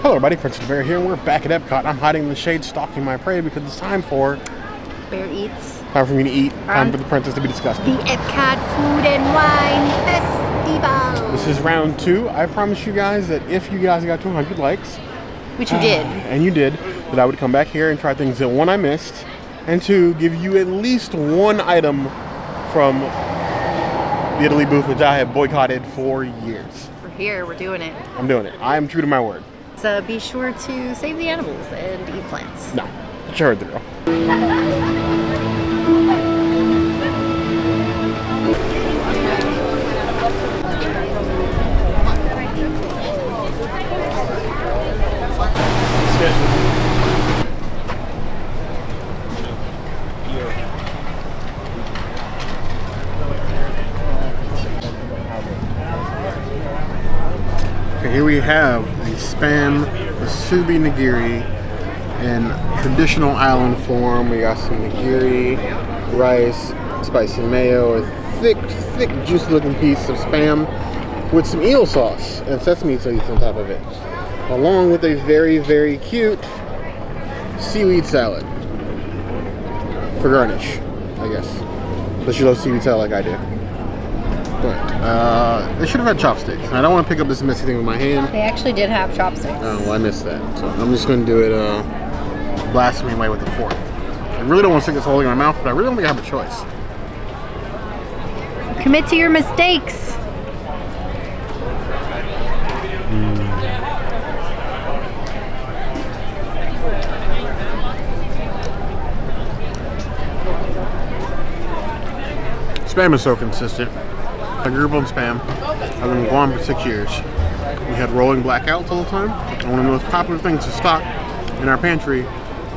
Hello everybody, Prince Bear here, and we're back at EPCOT. I'm hiding in the shade, stalking my prey because it's time for... Bear eats. Time for me to eat, time for the princess to be disgusted. The EPCOT Food and Wine Festival. This is round 2. I promised you guys that if you guys got 200 likes... Which you did. And you did. That I would come back here and try things that 1, I missed, and 2, give you at least 1 item from the Italy booth, which I have boycotted for years. We're here, we're doing it. I'm doing it. I am true to my word. So be sure to save the animals and eat plants. No, but you heard the girl. Okay, here we have the Spam Musubi Nigiri in traditional island form. We got some nigiri, rice, spicy mayo, a thick, juicy looking piece of Spam with some eel sauce and sesame seeds on top of it, along with a very cute seaweed salad for garnish, I guess. Unless you love seaweed salad like I do. But they should have had chopsticks. I don't want to pick up this messy thing with my hand. They actually did have chopsticks. Oh, well, I missed that. So I'm just going to do it blasphemy way with the fork. I really don't want to stick this whole thing in my mouth, but I really don't think I have a choice. Commit to your mistakes. Spam is so consistent. I grew up on Spam. I've been gone for 6 years. We had rolling blackouts all the time. And one of the most popular things to stock in our pantry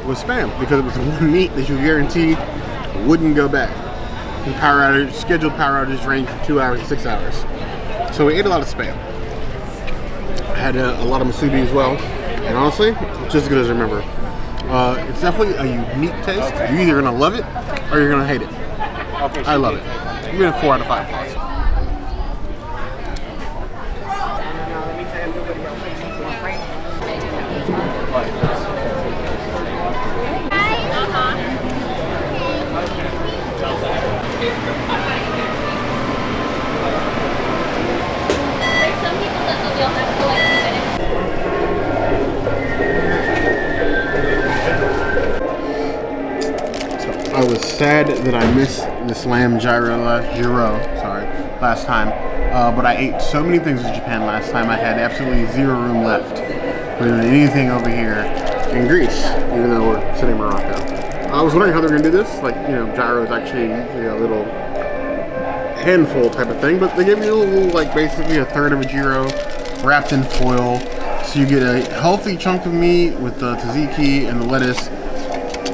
was Spam because it was the one meat that you guarantee wouldn't go bad. And scheduled power outages range from 2 hours to 6 hours. So we ate a lot of Spam. I had a lot of Musubi as well. And honestly, it's just as good as I remember. It's definitely a unique taste. You're either going to love it or you're going to hate it. I love it. I'm giving it 4 out of 5 plus. I was sad that I missed this lamb gyro last time, but I ate so many things in Japan last time I had absolutely 0 room left for anything over here in Greece, even though we're sitting in Morocco. I was wondering how they're going to do this, like, you know, gyro is actually a little handful type of thing, but they give you a little, like, basically a third of a gyro wrapped in foil, so you get a healthy chunk of meat with the tzatziki and the lettuce.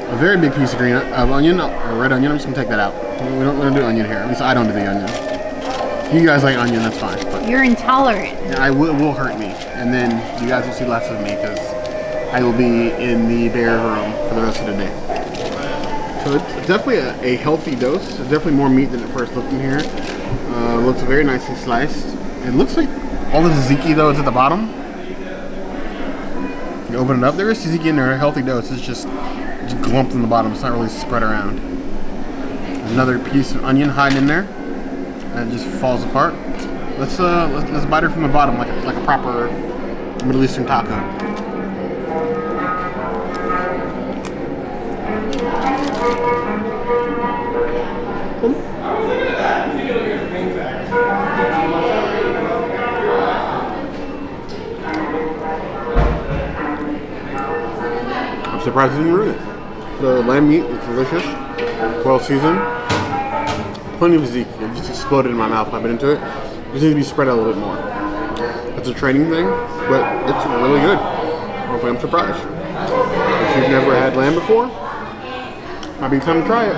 A very big piece of onion, or red onion. I'm just gonna take that out. We don't do onion here. At least I don't do the onion. You guys like onion, that's fine. But you're intolerant. Yeah, it will hurt me, and then you guys will see less of me because I will be in the bear room for the rest of the day. So it's definitely a healthy dose. It's definitely more meat than it first looked in here. Looks very nicely sliced. It looks like all the tzatziki though is at the bottom. You open it up. There is tzatziki in there. A healthy dose. It's just clumped in the bottom. It's not really spread around. Another piece of onion hiding in there, and it just falls apart. Let's bite it from the bottom like a proper Middle Eastern taco. I'm surprised it didn't ruin it. The lamb meat is delicious, well seasoned, plenty of tzatziki. It just exploded in my mouth when I bit into it. It just needs to be spread out a little bit more. It's a training thing, but it's really good. Hopefully I'm surprised. If you've never had lamb before, might be time to try it.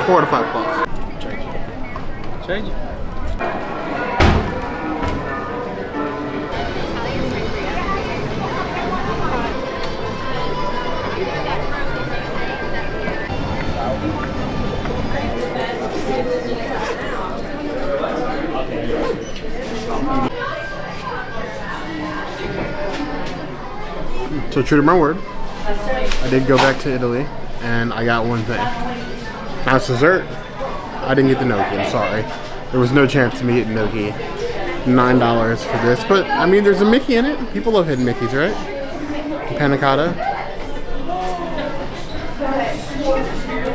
4 out of 5 plus. Change it. So true to my word, I did go back to Italy and I got one thing. Now it's dessert. I didn't get the gnocchi, I'm sorry. There was no chance of me getting gnocchi. $9 for this, but I mean there's a Mickey in it. People love hidden Mickeys, right? Panna cotta.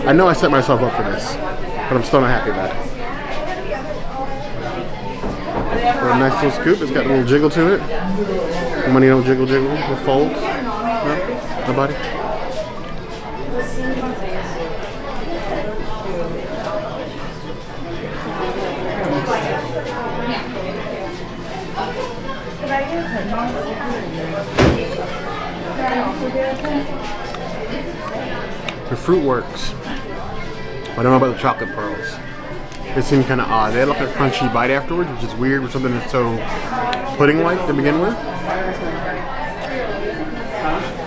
I know I set myself up for this, but I'm still not happy about it. Got a nice little scoop. It's got a little jiggle to it. When you don't jiggle, it folds. No? Nobody? The fruit works. I don't know about the chocolate pearls. It seemed kind of odd. They had like a crunchy bite afterwards, which is weird for something that's so pudding-like to begin with.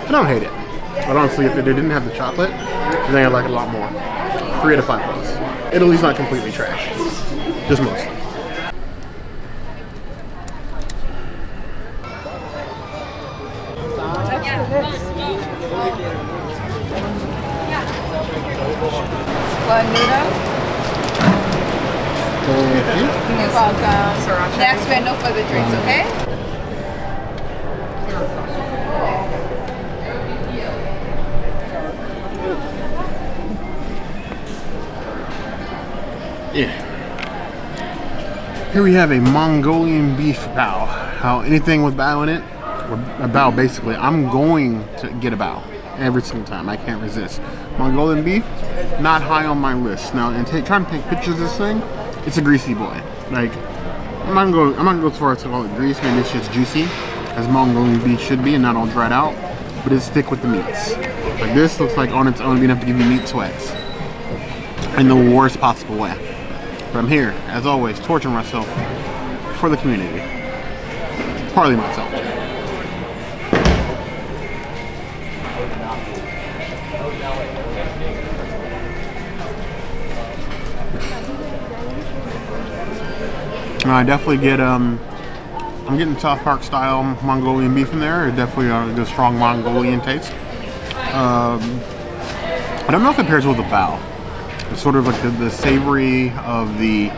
I don't hate it. But honestly, if they didn't have the chocolate, then I'd like it a lot more. 3 out of 5 plus. Italy's not completely trash. Just mostly. Noodle. You're welcome. Next, we have no further drinks, okay? Yeah. Here we have a Mongolian beef bao. How anything with bao in it, or a bao basically, I'm going to get a bao every single time. I can't resist. Mongolian beef, not high on my list. Now, and trying to take pictures of this thing, it's a greasy boy. Like, I'm not gonna go as far as to call it grease. Maybe it's just juicy, as Mongolian beef should be, and not all dried out. But it's thick with the meats. Like this looks like on its own, it'd be enough to give you meat sweats in the worst possible way. But I'm here, as always, torturing myself for the community. Partly myself. I definitely get, I'm getting South Park style Mongolian beef in there. It definitely a good strong Mongolian taste. I don't know if it pairs well with the bao. It's sort of like the savory of the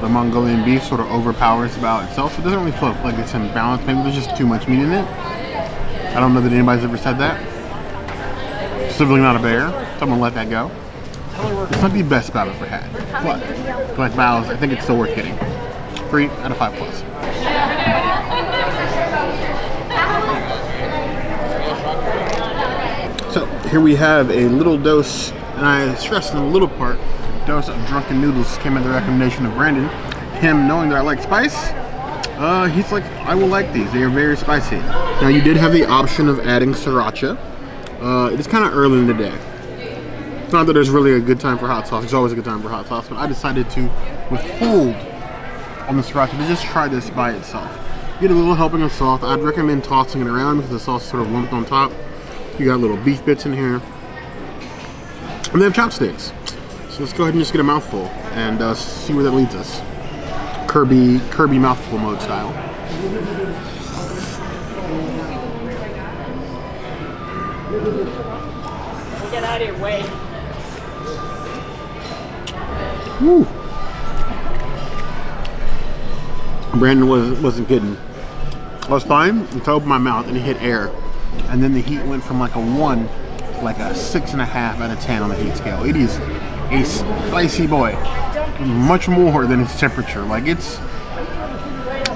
Mongolian beef sort of overpowers the bao itself. So it doesn't really feel like it's in balance. Maybe there's just too much meat in it. I don't know that anybody's ever said that. Specifically not a bear, so I'm gonna let that go. It's not the best bao I've ever had, but like baos, I think it's still worth getting. 3 out of 5 plus. So here we have a little dose, and I stressed in the little part, dose of drunken noodles came at the recommendation of Brandon. Him knowing that I like spice, he's like, I will like these. They are very spicy. Now you did have the option of adding sriracha. It is kind of early in the day. It's not that there's really a good time for hot sauce. There's always a good time for hot sauce, but I decided to withhold on the sriracha to just try this by itself. Get a little helping of salt. I'd recommend tossing it around because the sauce is sort of lumped on top. You got little beef bits in here. And they have chopsticks. So let's go ahead and just get a mouthful and see where that leads us. Kirby mouthful mode style. Get out of your way. Woo. Brandon wasn't kidding. I was fine until I opened my mouth and it hit air. And then the heat went from like a 1 to like a 6.5 out of 10 on the heat scale. It is a spicy boy. Much more than its temperature. Like it's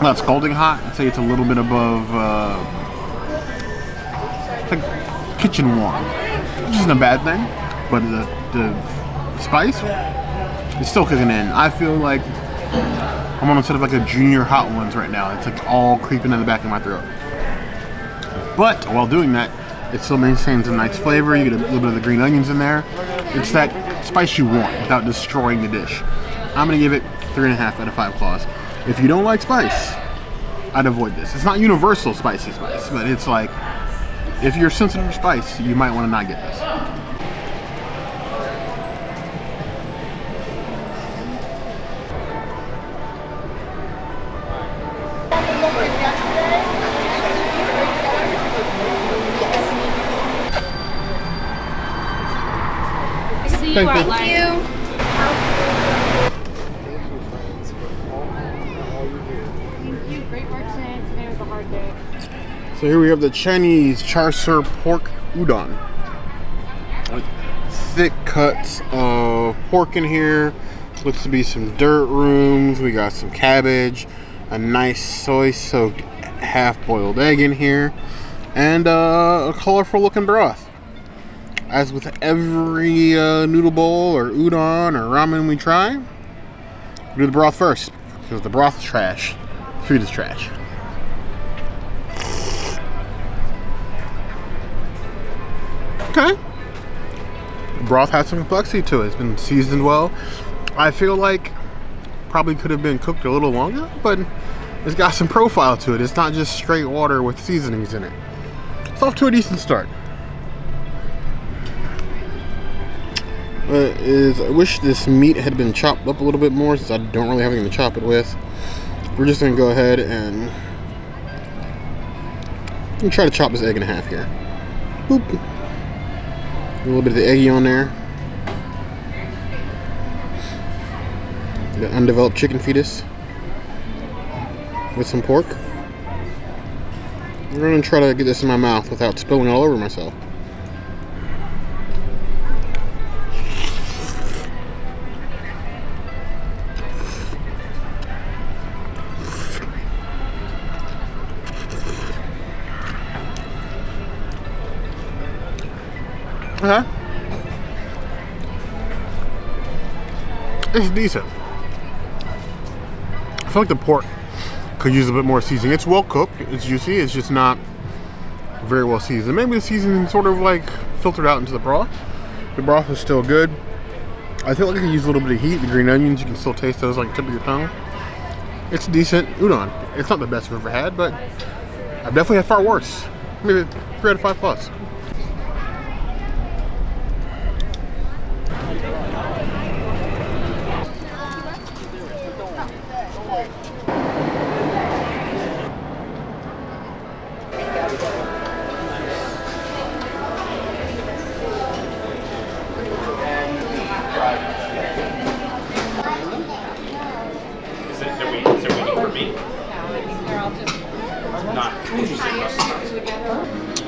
not scalding hot. I'd say it's a little bit above it's like kitchen warm. Which isn't a bad thing. But the spice is still kicking in. I feel like I'm on sort of like a junior hot ones right now. It's like all creeping in the back of my throat. But while doing that, it still maintains a nice flavor. You get a little bit of the green onions in there. It's that spice you want without destroying the dish. I'm gonna give it 3.5 out of 5 claws. If you don't like spice, I'd avoid this. It's not universal spicy spice, but it's like, if you're sensitive to spice, you might want to not get this. Thank you. Thank you. Great work today. Today was a hard day. So here we have the Chinese char siu pork udon. Like thick cuts of pork in here. Looks to be some dirt rooms. We got some cabbage, a nice soy-soaked half-boiled egg in here, and a colorful looking broth. As with every noodle bowl or udon or ramen we try, we do the broth first because the broth is trash. Food is trash. Okay. The broth has some complexity to it. It's been seasoned well. I feel like probably could have been cooked a little longer, but it's got some profile to it. It's not just straight water with seasonings in it. It's off to a decent start. I wish this meat had been chopped up a little bit more since I don't really have anything to chop it with. We're just gonna go ahead and try to chop this egg in half here. Boop. A little bit of the eggy on there. The undeveloped chicken fetus with some pork. I'm gonna try to get this in my mouth without spilling all over myself. Okay. It's decent. I feel like the pork could use a bit more seasoning. It's well cooked, it's juicy, it's just not very well seasoned. Maybe the seasoning sort of like filtered out into the broth. The broth is still good. I feel like it could use a little bit of heat. The green onions, you can still taste those like tip of your tongue. It's decent udon. It's not the best I've ever had, but I've definitely had far worse. Maybe 3 out of 5 plus.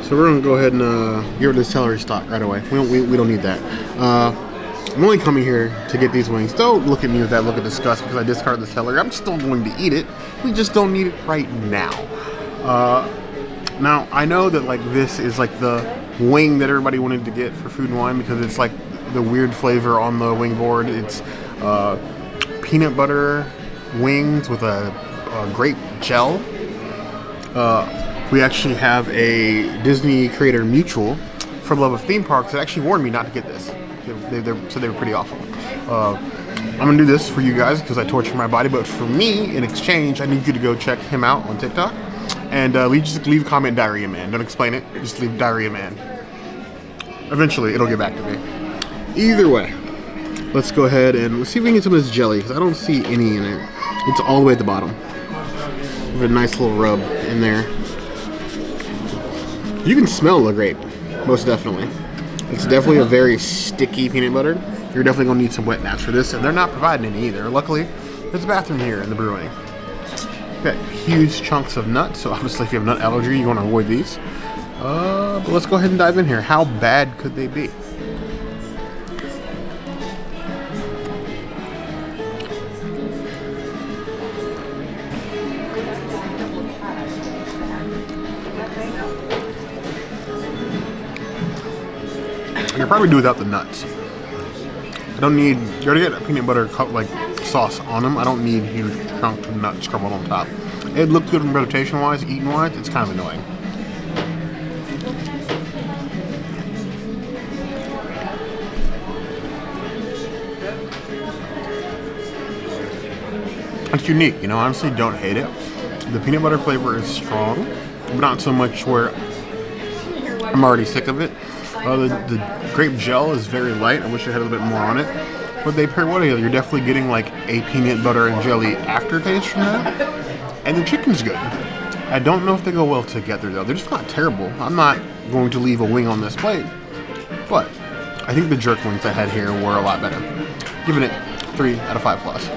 So we're gonna go ahead and get rid of the celery stock right away. We don't need that. I'm only coming here to get these wings. Don't look at me with that look of disgust because I discarded the celery. I'm still going to eat it. We just don't need it right now. Now I know that like this is like the wing that everybody wanted to get for Food and Wine because it's like the weird flavor on the wing board. It's peanut butter wings with a grape gel. We actually have a Disney creator mutual for the love of theme parks that actually warned me not to get this. So they were pretty awful. I'm gonna do this for you guys because I torture my body, but for me, in exchange, I need you to go check him out on TikTok and just leave a comment, Diarrhea Man. Don't explain it, just leave Diarrhea Man. Eventually, it'll get back to me. Either way, let's go ahead and let's see if we can get some of this jelly because I don't see any in it. It's all the way at the bottom. With a nice little rub in there. You can smell the grape, most definitely. It's definitely a very sticky peanut butter. You're definitely gonna need some wet mats for this, and they're not providing any either. Luckily, there's a bathroom here in the brewing. Got huge chunks of nuts, so obviously if you have nut allergy, you wanna avoid these. But let's go ahead and dive in here. How bad could they be? I can probably do without the nuts. I don't need, you already get a peanut butter like sauce on them. I don't need huge chunks of nuts crumbled on top. It looked good in presentation wise, eating wise, it's kind of annoying. It's unique, you know, honestly don't hate it. The peanut butter flavor is strong, but not so much where I'm already sick of it. The grape gel is very light. I wish it had a little bit more on it. But they pair well together. You're definitely getting like a peanut butter and jelly aftertaste from that. And the chicken's good. I don't know if they go well together though. They're just not terrible. I'm not going to leave a wing on this plate. But I think the jerk wings I had here were a lot better. Giving it 3 out of 5 plus.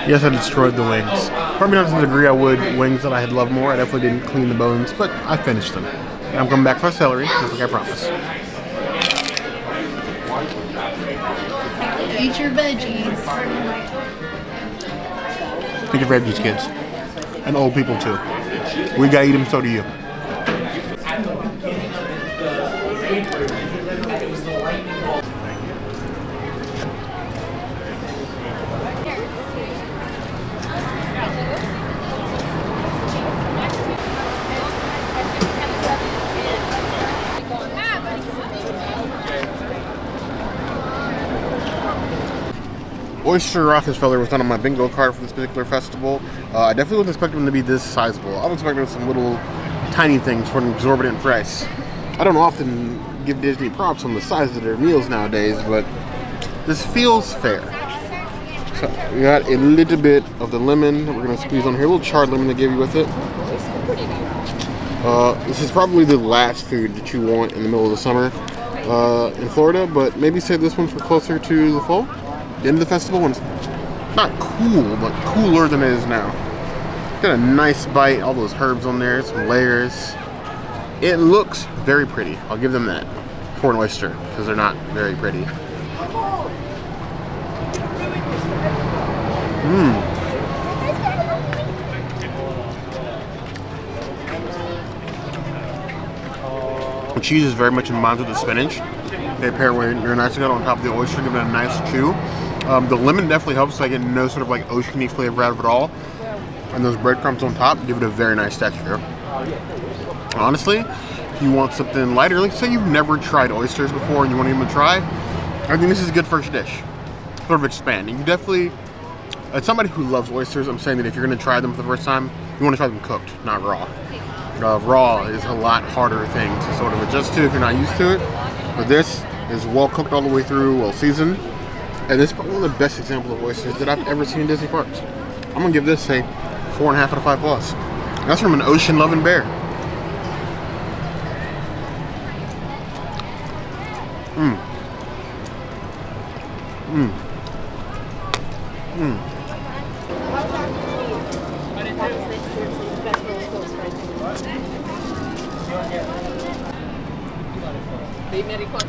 Yes, I destroyed the wings. Probably not to the degree I would wings that I had loved more. I definitely didn't clean the bones, but I finished them. And I'm coming back for celery, just like I promised. Eat your veggies. Eat your veggies, kids. And old people, too. We gotta eat them, so do you. Oyster Rockefeller was not on my bingo card for this particular festival. I definitely wasn't expecting them to be this sizable. I was expecting some little tiny things for an exorbitant price. I don't often give Disney props on the size of their meals nowadays, but this feels fair. So we got a little bit of the lemon that we're going to squeeze on here. A little charred lemon they give you with it. This is probably the last food that you want in the middle of the summer in Florida, but maybe save this one for closer to the fall. The end of the festival when it's not cool, but cooler than it is now. Got a nice bite, all those herbs on there, some layers. It looks very pretty. I'll give them that for an oyster, because they're not very pretty. The cheese is very much in bond with the spinach. They pair with your nice on top of the oyster, give it a nice chew. The lemon definitely helps, so I get no sort of like oceany flavor out of it all. And those breadcrumbs on top give it a very nice texture. Honestly, if you want something lighter, like say you've never tried oysters before and you want to give them a try, I think this is a good first dish. Sort of expanding. You definitely, as somebody who loves oysters, I'm saying that if you're going to try them for the first time, you want to try them cooked, not raw. Raw is a lot harder thing to sort of adjust to if you're not used to it. But this is well cooked all the way through, well seasoned. And this is probably one of the best examples of oysters that I've ever seen in Disney parks. I'm gonna give this a 4.5 out of 5 plus. That's from an ocean-loving bear.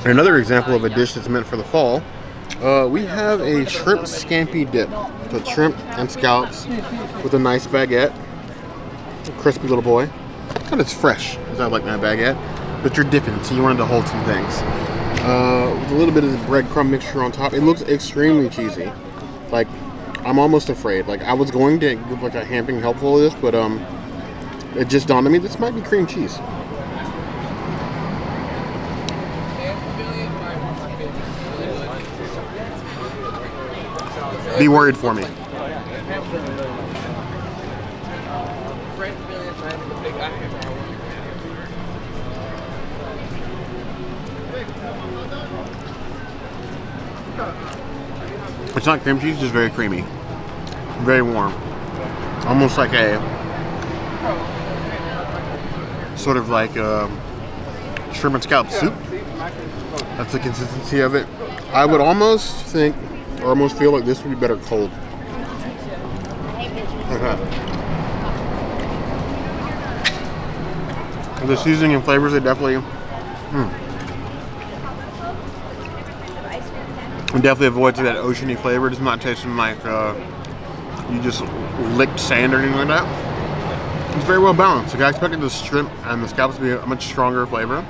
Another example of a dish that's meant for the fall. We have a shrimp scampi dip. So shrimp and scallops with a nice baguette. A crispy little boy. Kind of fresh, as I like my baguette. But you're dipping, so you wanted to hold some things. With a little bit of the breadcrumb mixture on top. It looks extremely cheesy. Like, I'm almost afraid. Like, I was going to give like a hampering helpful of this, but it just dawned on me this might be cream cheese. Be worried for me. It's not cream cheese, it's just very creamy. Very warm. Almost like a sort of like shrimp and scallop soup. That's the consistency of it. I would almost think, or almost feel like this would be better cold. Okay. The seasoning and flavors, they definitely, it definitely avoids that oceany flavor. It's not tasting like you just licked sand or anything like that. It's very well balanced. Like I expected the shrimp and the scallops to be a much stronger flavor.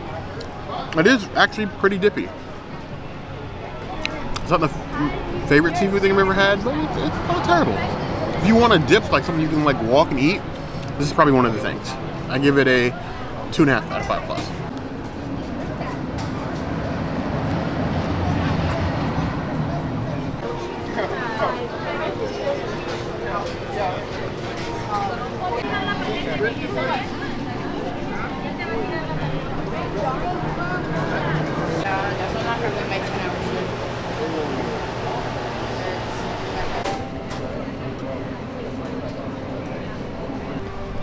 It is actually pretty dippy. It's not the favorite seafood thing I've ever had, but it's not terrible. If you want a dip, like something you can like walk and eat, this is probably one of the things. I give it a 2.5 out of 5 plus.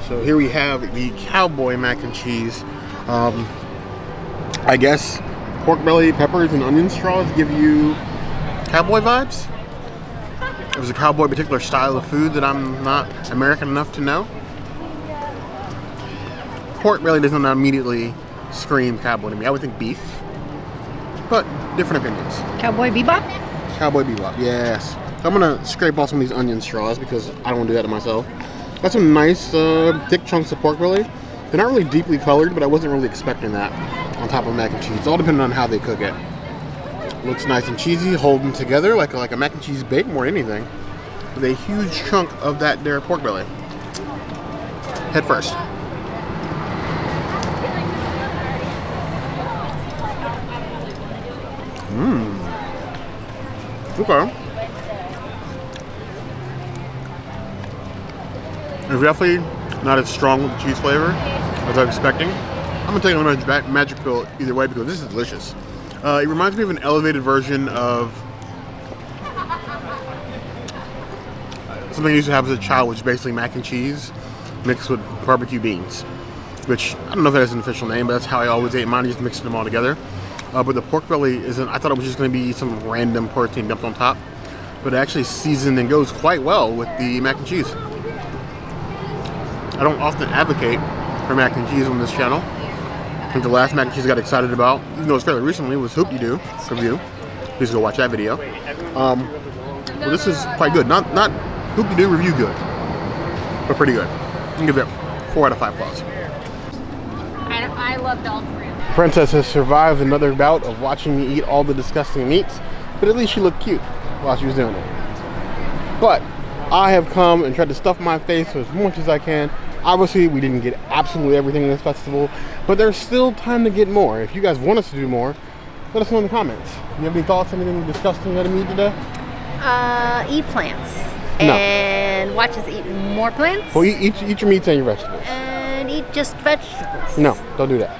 So here we have the Cowboy mac and cheese. I guess pork belly, peppers, and onion straws give you cowboy vibes. It was a cowboy particular style of food that I'm not American enough to know. Pork belly doesn't immediately scream cowboy to me. I would think beef, but different opinions. Cowboy bebop? Cowboy bebop, yes. So I'm gonna scrape off some of these onion straws because I don't want to do that to myself. Got some nice thick chunks of pork belly. They're not really deeply colored, but I wasn't really expecting that on top of mac and cheese. It's all depending on how they cook it. Looks nice and cheesy, holding together like a mac and cheese bake more than anything. With a huge chunk of that there pork belly. Head first. Okay. It's definitely not as strong with the cheese flavor as I was expecting. I'm gonna take a magic pill either way because this is delicious. It reminds me of an elevated version of something I used to have as a child, which is basically mac and cheese mixed with barbecue beans. Which, I don't know if that is an official name, but that's how I always ate mine, just mixing them all together. But the pork belly isn't, I thought it was just going to be some random protein dumped on top. But it actually seasoned and goes quite well with the mac and cheese. I don't often advocate for mac and cheese on this channel. I think the last mac and cheese I got excited about, even though it's fairly recently, was Hoop-de-Doo review. Please go watch that video. Well, this is quite good. Not Hoop-de-Doo review good, but pretty good. I can give it 4 out of 5 claws. I loved all 3. Princess has survived another bout of watching me eat all the disgusting meats, but at least she looked cute while she was doing it. But I have come and tried to stuff my face as much as I can. Obviously, we didn't get absolutely everything in this festival, but there's still time to get more. If you guys want us to do more, let us know in the comments. You have any thoughts, anything disgusting you had to eat today? Eat plants. No. And watch us eat more plants. Well, eat your meats and your vegetables. And eat just vegetables. No, don't do that.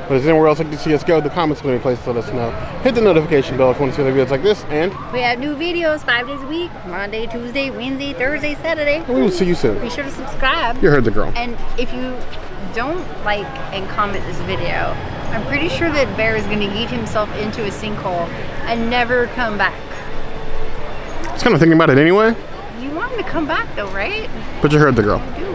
But if there's anywhere else you'd like to see us go, the comments will be a place to let us know. Hit the notification bell if you want to see other videos like this, and we have new videos 5 days a week. Monday, Tuesday, Wednesday, Thursday, Saturday. we will see you soon. Be sure to subscribe. You heard the girl. And if you don't like and comment this video, I'm pretty sure that Bear is going to yeet himself into a sinkhole and never come back. I was kind of thinking about it anyway. You want him to come back though, right? But you heard the girl. You do.